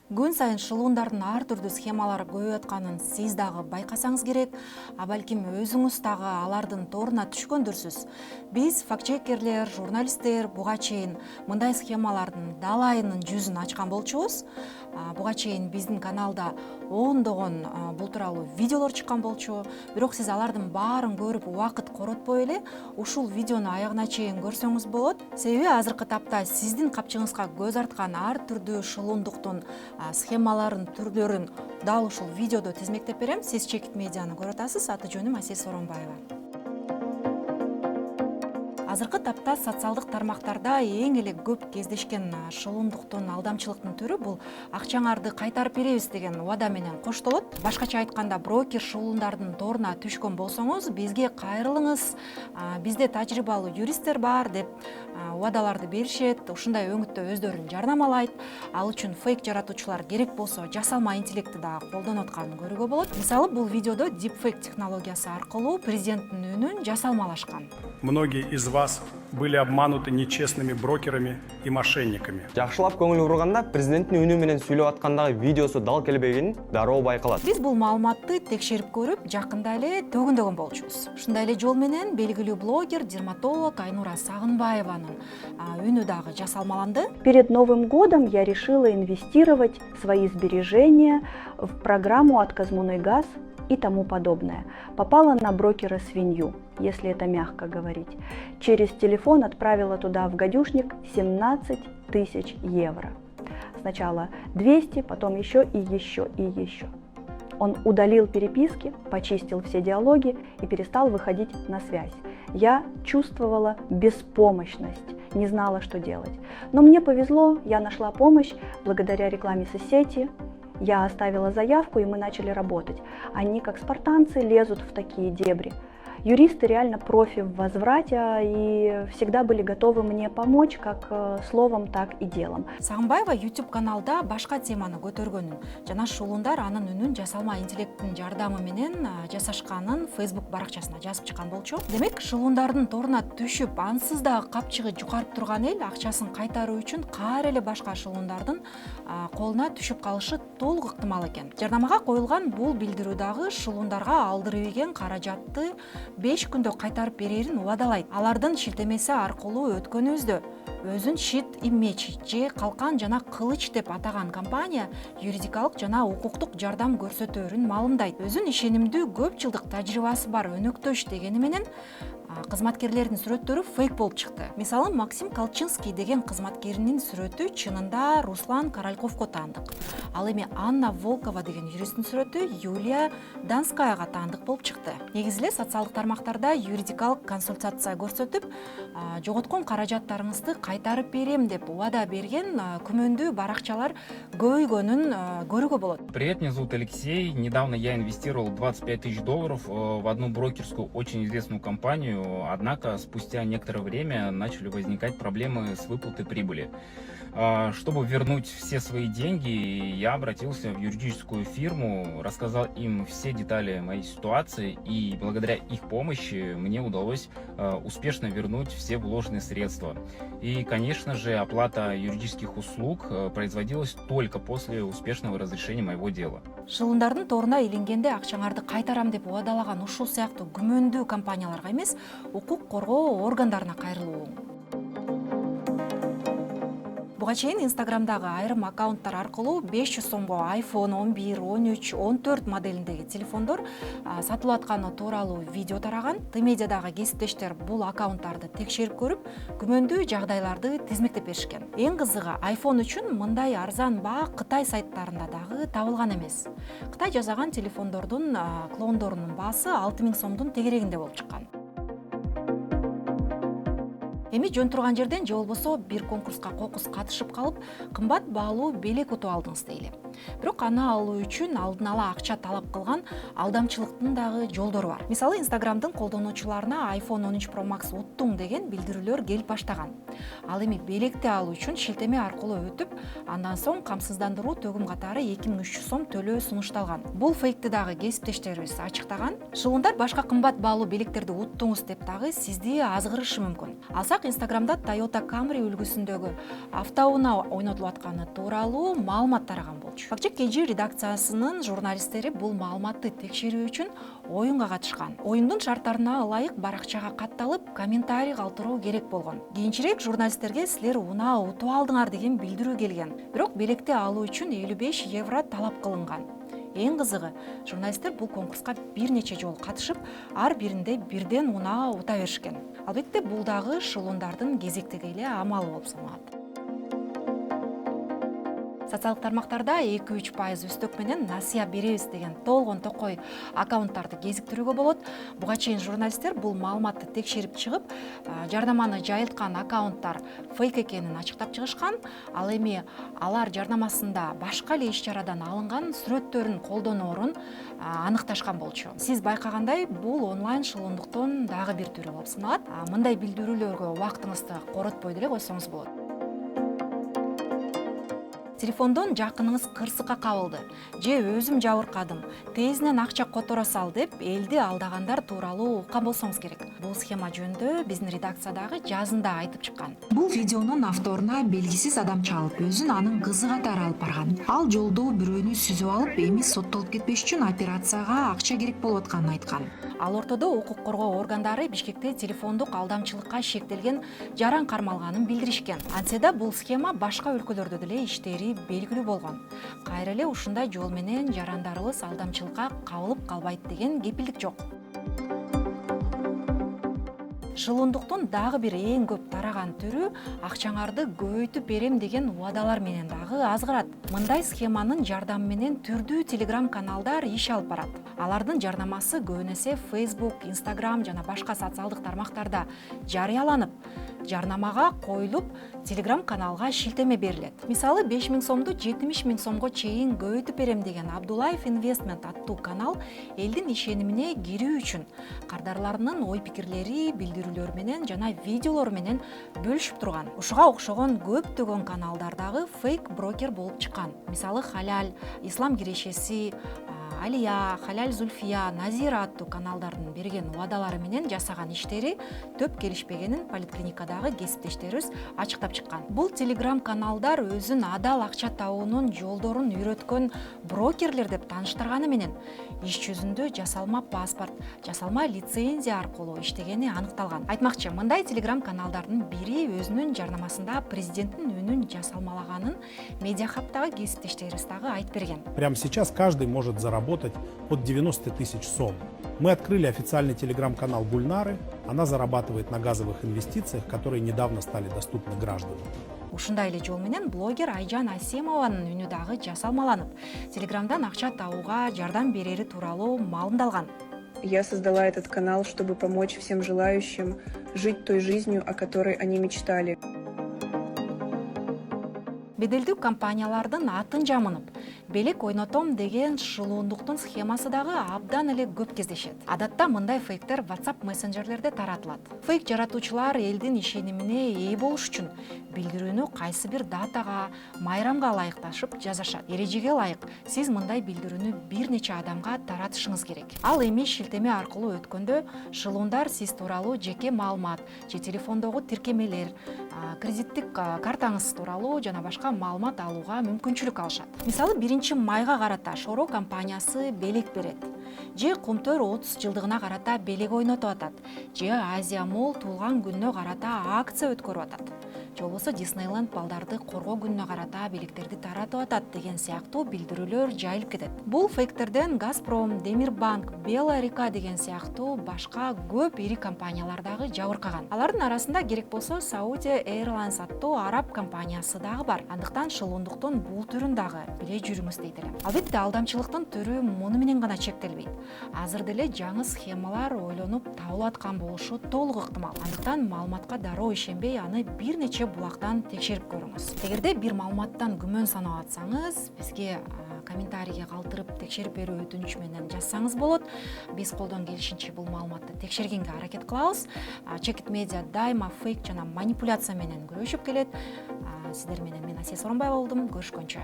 Күн сайын шылуындардын ар түрдүү схемалары көбөйүп атканын сиз дагы байкасаңыз керек, балким өзүңүз дагы алардын торуна түшкөндүрсүз. Биз фактчекерлер, журналисттер буга чейин мындай схемалардын далайынын жүзүн ачкан болчубуз. Буга чейин биздин каналда ондогон бул тууралуу видеолор чыккан болчу. Бирок сиз алардын баарын көрүп убакыт коротпой эле ушул видеону аягына чейин көрсөңүз болот. Себеби азыркы тапта сиздин капчыгыңызга көз арткан ар түрдүү шылуундуктун схемаларын, түрлөрүн дал ушул видеодо тизмектеп берем. Сиз Чекит медианы көрүп атасыз. Аты жөнүм Асель Соронбаева. Азыркы тапта социалдык тармактарда эң эле көп кездешкен шылуундуктун, алдамчылыктын түрү бул акчаңарды кайтарып беребиз деген убада менен коштолот. Башкача айтканда, брокер шылуундардын торуна түшкөн болсоңуз, бизге кайрылыңыз, бизде тажрыйбалуу юристтер бар деп убадаларды беришет. Ушундай өңүттө өздөрүн жарнамалайт. Ал үчүн фейк жаратуучулар керек болсо жасалма интеллектти да колдонуп атканын көрүүгө болот. Мисалы, бул видеодо deepfake технологиясы аркылуу президенттин үнүн жасалмалашкан. Многие из вас были обмануты нечестными брокерами и мошенниками. Жакшылап көңүл урганда президенттин үнү менен сүйлөп аткандагы видеосу дал келбегенин дароо байкалат. Биз бул маалыматты текшерип көрүп, жакында эле төгүндөгөн болчубуз. Ушундай эле жол менен белгилүү блогер, дерматолог Айнура Сагынбаеванын үнү дагы жасалмаланды. Перед Новым годом я решила инвестировать свои сбережения в программу «Отказной газ» и тому подобное. Попала на брокера свинью, если это мягко говорить. Через телефон отправила туда в гадюшник 17 тысяч евро. Сначала 200, потом еще и еще и еще. Он удалил переписки, почистил все диалоги и перестал выходить на связь. Я чувствовала беспомощность, не знала, что делать. Но мне повезло, я нашла помощь благодаря рекламе соцсети. Я оставила заявку, и мы начали работать. Они, как спартанцы, лезут в такие дебри. Юристы реально профи в возврате и всегда были готовы мне помочь как словом, так и делом. Сагынбаева YouTube каналда башка теманы көтөргөнүн жана шылуундар анын үнүн жасалма интеллекттин жардамы менен жасашканын Facebook баракчасына жазып чыккан болчу. Демек, шылуундардын торуна түшүп, ансыз дагы капчыгы жукарып турган эл акчасын кайтаруу үчүн кайра эле башка шылуундардын колуна түшүп калышы толук ыктымал экен. Жарнамага коюлган бул билдирүү дагы шылуундарга алдырып ийген каражатты 5 күндө кайтарып берерин убадалайт. Алардын шилтемеси аркылуу өткөнүбүздө өзүн щит и меч же калкан жана кылыч деп атаган компания юридикалык жана укуктук жардам көрсөтөөрүн маалымдайт. Өзүн ишенимдүү көп жылдык тажрыйбасы бар өнөктөш дегени менен кызматкерлердин сүрөттөрү фейк болуп чыкты. Мисалы, Максим Колчинский деген кызматкеринин сүрөтү чынында Руслан Корольковго таандык. Ал эми Анна Волкова деген юристтин сүрөтү Юлия Донскаяга таандык болуп чыкты. Негизи эле социалдык тармактарда юридикалык консультация көрсөтүп, жоготкон каражаттарыңызды кайтарып берем деп убада берген күмөндүү баракчалар көбөйгөнүн көрүүгө болот. Привет, меня зовут Алексей. Недавно я инвестировал $25 тысяч в одну брокерскую очень известную компанию. Однако спустя некоторое время начали возникать проблемы с выплатой прибыли. Чтобы вернуть все свои деньги, я обратился в юридическую фирму, рассказал им все детали моей ситуации, и благодаря их помощи мне удалось успешно вернуть все вложенные средства. И, конечно же, оплата юридических услуг производилась только после успешного разрешения моего дела. Шылуundардын торуна илингенде акчаңарды кайтарам деп убадалаган ушул сыяктуу күмөндүү компанияларга эмес, укук коргоо органдарына кайрылуу. Буга чейин Инстаграмдагы айрым аккаунттар аркылуу 500 сомго iPhone 11, 13, 14 моделиндеги телефондор сатылып атканы тууралуу видео тараган. Медиадагы кесиптештер бул аккаунттарды текшерип көрүп, күмөндүү жагдайларды тизмектеп беришкен. Эң кызыгы, iPhone үчүн мындай арзан баа Кытай сайттарында дагы табылган эмес. Кытай жасаган телефондордун клондорунун баасы 6000 сомдун тегерегинде болуп чыккан. Эми жөн турган жерден же болбосо бир конкурска кокус катышып калып, кымбат баалуу белек утуп алдыңыз дейли. Бирок аны алуу үчүн алдын ала акча талап кылган алдамчылыктын дагы жолдору бар. Мисалы, Инстаграмдын колдонуучуларына iPhone 13 Pro Max уттуң деген билдирүүлөр келип баштаган. Ал эми белекти алуу үчүн шилтеме аркылуу өтүп, андан соң камсыздандыруу төгүм катары 2300 сом төлөө сунушталган. Бул фейкти дагы кесиптештерибиз ачыктаган. Шылуундар башка кымбат баалуу белектерди уттуңуз деп дагы сизди азгырышы мүмкүн. Алсак Инстаграмда Toyota Camry үлгүсүндөгү автоунаа ойнотулуп атканы тууралуу маалымат тараган болчу. Факчек KG редакциясынын журналисттери бул маалыматты текшерүү үчүн оюнга катышкан. Оюндун шарттарына ылайык баракчага катталып, комментарий калтыруу керек болгон. Кийинчерээк журналисттерге силер унаа утуп алдыңар деген билдирүү келген. Бирок билекти алуу үчүн 55 евро талап кылынган. Эң кызыгы, журналисттер бул конкурска бир нече жолу катышып, ар биринде бирден унаа ута беришкен. Албетте бул дагы шылуундардын кезектеги эле амалы болуп саналат. Социалдык тармактарда 2-3% үстөк менен насыя беребиз деген толгон токой аккаунттарды кезиктирүүгө болот. Буга чейин журналисттер бул маалыматты текшерип чыгып, жардаманы жайылткан аккаунттар фейк экенин ачыктап чыгышкан. Ал эми алар жарнамасында башка эле иш-чарадан алынган сүрөттөрүн колдоноорун аныкташкан болчу. Сиз байкагандай, бул онлайн шылуундуктун дагы бир түрү болуп саналат. Мындай билдирүүлөргө убактыңызды коротпой деле койсоңуз болот. Телефондон жакыныңыз кырсыкка кабылды же өзүм жабыркадым, тезинен акча которо сал деп элди алдагандар тууралуу уккан болсоңуз керек. Бул схема жөнүндө биздин редакциядагы жазында айтып чыккан. Бул видеонун авторуна белгисиз адам чалып, өзүн анын кызы катары алып барган. Ал жолдо бирөөнү сүзүп алып, эми соттолуп кетпеш үчүн операцияга акча керек болуп атканын айткан. Ал ортодо укук коргоо органдары Бишкекте телефондук алдамчылыкка шектелген жаран кармалганын билдиришкен. Антсе да бул схема башка өлкөлөрдө деле иштери белгилүү болгон. Кайра эле ушундай жол менен жарандарыбыз алдамчылыкка кабылып калбайт деген кепилдик жок. Шылуундуктун дагы бир эң көп тараган түрү акчаңарды көбөйтүп берем деген убадалар менен дагы азгырат. Мындай схеманын жардамы менен түрдүү телеграм каналдар иш алып барат. Алардын жарнамасы көбүн эсе Facebook, Instagram жана башка социалдык тармактарда жарыяланып, жарнамага коюлуп, телеграм каналга шилтеме берилет. Мисалы 5000 сомду 70.000 сомго чейин көбөйтүп берем деген Абдулаев Investment аттуу канал элдин ишенимине кирүү үчүн кардарларынын ой-пикирлери, билдирүүлөр менен жана видеолор менен бөлүшүп турган. Ушуга окшогон көптөгөн каналдар дагы фейк брокер болуп чыккан. Мисалы Халяль, Ислам кирешеси, Алия, Халяль Зульфия, Назира аттуу каналдардын берген убадалары менен жасаган иштери төп келишпегенин поликлиникадагы кесиптештерибиз ачыктап чыккан. Бул телеграм каналдар өзүн адал акча табуунун жолдорун үйрөткөн брокерлер деп тааныштырганы менен иш жүзүндө жасалма паспорт, жасалма лицензия аркылуу иштегени аныкталган. Айтмакчы, мындай телеграм каналдардын бири өзүнүн жарнамасында президенттин үнүн жасалмалаганын Медиахабтагы кесиптештерибиз дагы айтып берген. Прямо сейчас каждый может заработать от 90 тысяч сом. Мы открыли официальный телеграм-канал Гульнары. Она зарабатывает на газовых инвестициях, которые недавно стали доступны гражданам. Ушундай эле жол менен блогер Айжан Асемованын үнү дагы жасалмаланып, телеграмдан акча табууга жардам берери тууралуу маалымдалган. Я создала этот канал, чтобы помочь всем желающим жить той жизнью, о которой они мечтали. Беделдүү компаниялардын атын жамынып, белек ойнотом деген шылуундуктун схемасы дагы абдан эле көп кездешет. Адатта мындай фейктер WhatsApp мессенджерлерде таратылат. Фейк жаратуучулар элдин ишенимине ээ болуш үчүн билдирүүнү кайсы бир датага, майрамга ылайыкташып жазышат. Эрежеге ылайык сиз мындай билдирүүнү бир нече адамга таратышыңыз керек. Ал эми шилтеме аркылуу өткөндө шылуундар сиз тууралуу жеке маалымат же телефондогу тиркемелер, кредиттик картаңыз тууралуу жана башка маалымат алууга мүмкүнчүлүк алышат. Мисалы 1-майга карата Шоро компаниясы белек берет. Же Кумтөр 30 жылдыгына карата белек ойнотуп атат. Же Азия Молл туулган күнүнө карата акция өткөрүп атат. Же болбосо Disneyland балдарды коргоо күнүнө карата белектерди таратып атат деген сыяктуу билдирүүлөр жайылып кетет. Бул фейктерден Газпром, Демирбанк, Белая река деген сыяктуу башка көп ири компаниялар дагы жабыркаган. Алардын арасында керек болсо Saudi Airlines аттуу араб компаниясы дагы бар. Андыктан шылуундуктун бул түрүн дагы биле жүрүңүз дейт элем. Албетте алдамчылыктын түрү муну менен гана чектелбейт. Азыр деле жаңы схемалар ойлонуп табылып аткан болушу толук ыктымал. Андыктан маалыматка дароо ишенбей, аны бир нече булактан текшерип көрүңүз. Эгерде бир маалыматтан күмөн санап атсаңыз, бизге комментарийге калтырып текшерип берүү өтүнүч менен жазсаңыз болот. Биз колдон келишинче бул маалыматты текшергенге аракет кылабыз. Чекит медиа дайыма фейк жана манипуляция менен күрөшүп келет. Сиздер менен мен Асия Соронбаева болдум. Көрүшкөнчө.